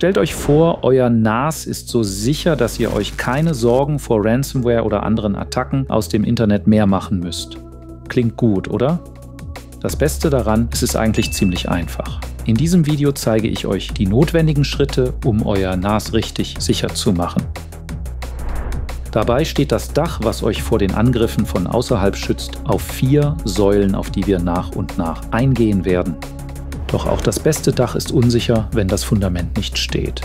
Stellt euch vor, euer NAS ist so sicher, dass ihr euch keine Sorgen vor Ransomware oder anderen Attacken aus dem Internet mehr machen müsst. Klingt gut, oder? Das Beste daran, es ist eigentlich ziemlich einfach. In diesem Video zeige ich euch die notwendigen Schritte, um euer NAS richtig sicher zu machen. Dabei steht das Dach, was euch vor den Angriffen von außerhalb schützt, auf 4 Säulen, auf die wir nach und nach eingehen werden. Doch auch das beste Dach ist unsicher, wenn das Fundament nicht steht.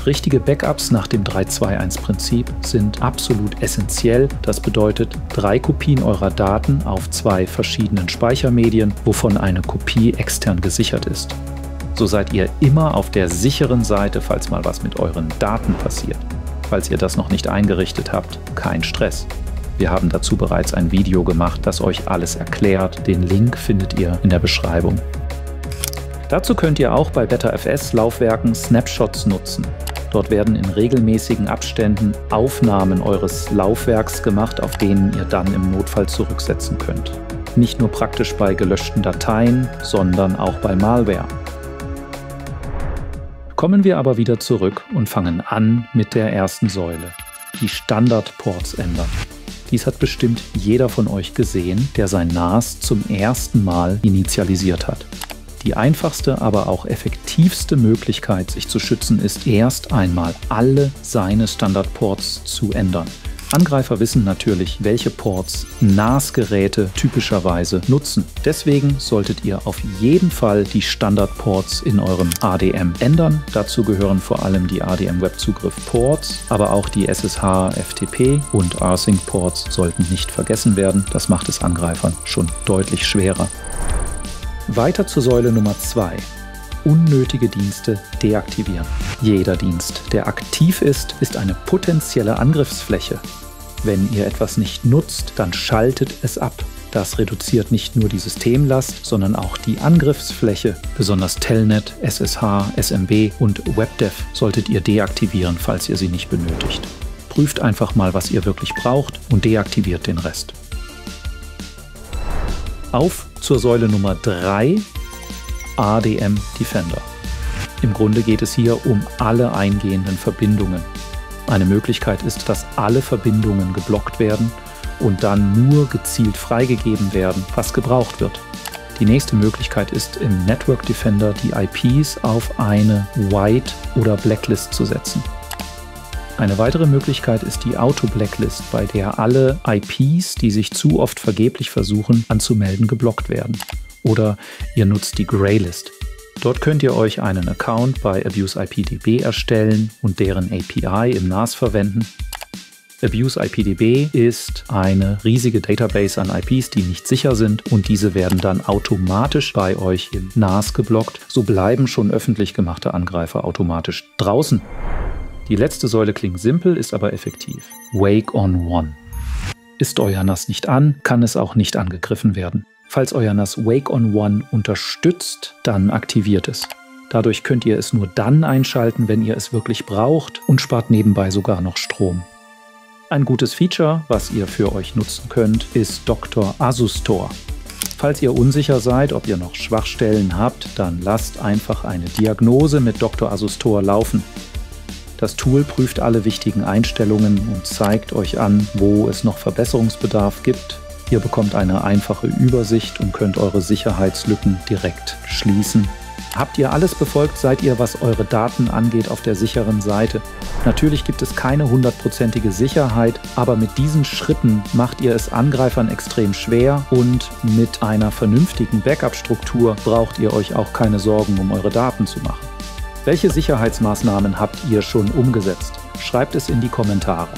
Richtige Backups nach dem 3-2-1-Prinzip sind absolut essentiell. Das bedeutet 3 Kopien eurer Daten auf 2 verschiedenen Speichermedien, wovon eine Kopie extern gesichert ist. So seid ihr immer auf der sicheren Seite, falls mal was mit euren Daten passiert. Falls ihr das noch nicht eingerichtet habt, kein Stress. Wir haben dazu bereits ein Video gemacht, das euch alles erklärt. Den Link findet ihr in der Beschreibung. Dazu könnt ihr auch bei BetterFS-Laufwerken Snapshots nutzen. Dort werden in regelmäßigen Abständen Aufnahmen eures Laufwerks gemacht, auf denen ihr dann im Notfall zurücksetzen könnt. Nicht nur praktisch bei gelöschten Dateien, sondern auch bei Malware. Kommen wir aber wieder zurück und fangen an mit der ersten Säule, die Standardports ändern. Dies hat bestimmt jeder von euch gesehen, der sein NAS zum ersten Mal initialisiert hat. Die einfachste, aber auch effektivste Möglichkeit, sich zu schützen, ist erst einmal alle seine Standardports zu ändern. Angreifer wissen natürlich, welche Ports NAS-Geräte typischerweise nutzen. Deswegen solltet ihr auf jeden Fall die Standardports in eurem ADM ändern. Dazu gehören vor allem die ADM-Webzugriff-Ports, aber auch die SSH-FTP und Rsync-Ports sollten nicht vergessen werden. Das macht es Angreifern schon deutlich schwerer. Weiter zur Säule Nummer 2. Unnötige Dienste deaktivieren. Jeder Dienst, der aktiv ist, ist eine potenzielle Angriffsfläche. Wenn ihr etwas nicht nutzt, dann schaltet es ab. Das reduziert nicht nur die Systemlast, sondern auch die Angriffsfläche. Besonders Telnet, SSH, SMB und WebDev solltet ihr deaktivieren, falls ihr sie nicht benötigt. Prüft einfach mal, was ihr wirklich braucht und deaktiviert den Rest. Auf zur Säule Nummer 3, ADM Defender. Im Grunde geht es hier um alle eingehenden Verbindungen. Eine Möglichkeit ist, dass alle Verbindungen geblockt werden und dann nur gezielt freigegeben werden, was gebraucht wird. Die nächste Möglichkeit ist, im Network Defender die IPs auf eine White- oder Blacklist zu setzen. Eine weitere Möglichkeit ist die Auto-Blacklist, bei der alle IPs, die sich zu oft vergeblich versuchen anzumelden, geblockt werden. Oder ihr nutzt die Graylist. Dort könnt ihr euch einen Account bei AbuseIPDB erstellen und deren API im NAS verwenden. AbuseIPDB ist eine riesige Database an IPs, die nicht sicher sind, und diese werden dann automatisch bei euch im NAS geblockt. So bleiben schon öffentlich gemachte Angreifer automatisch draußen. Die letzte Säule klingt simpel, ist aber effektiv. Wake on One. Ist euer NAS nicht an, kann es auch nicht angegriffen werden. Falls euer NAS Wake on One unterstützt, dann aktiviert es. Dadurch könnt ihr es nur dann einschalten, wenn ihr es wirklich braucht, und spart nebenbei sogar noch Strom. Ein gutes Feature, was ihr für euch nutzen könnt, ist Dr. Asustor. Falls ihr unsicher seid, ob ihr noch Schwachstellen habt, dann lasst einfach eine Diagnose mit Dr. Asustor laufen. Das Tool prüft alle wichtigen Einstellungen und zeigt euch an, wo es noch Verbesserungsbedarf gibt. Ihr bekommt eine einfache Übersicht und könnt eure Sicherheitslücken direkt schließen. Habt ihr alles befolgt, seid ihr, was eure Daten angeht, auf der sicheren Seite. Natürlich gibt es keine 100%ige Sicherheit, aber mit diesen Schritten macht ihr es Angreifern extrem schwer, und mit einer vernünftigen Backup-Struktur braucht ihr euch auch keine Sorgen um eure Daten zu machen. Welche Sicherheitsmaßnahmen habt ihr schon umgesetzt? Schreibt es in die Kommentare.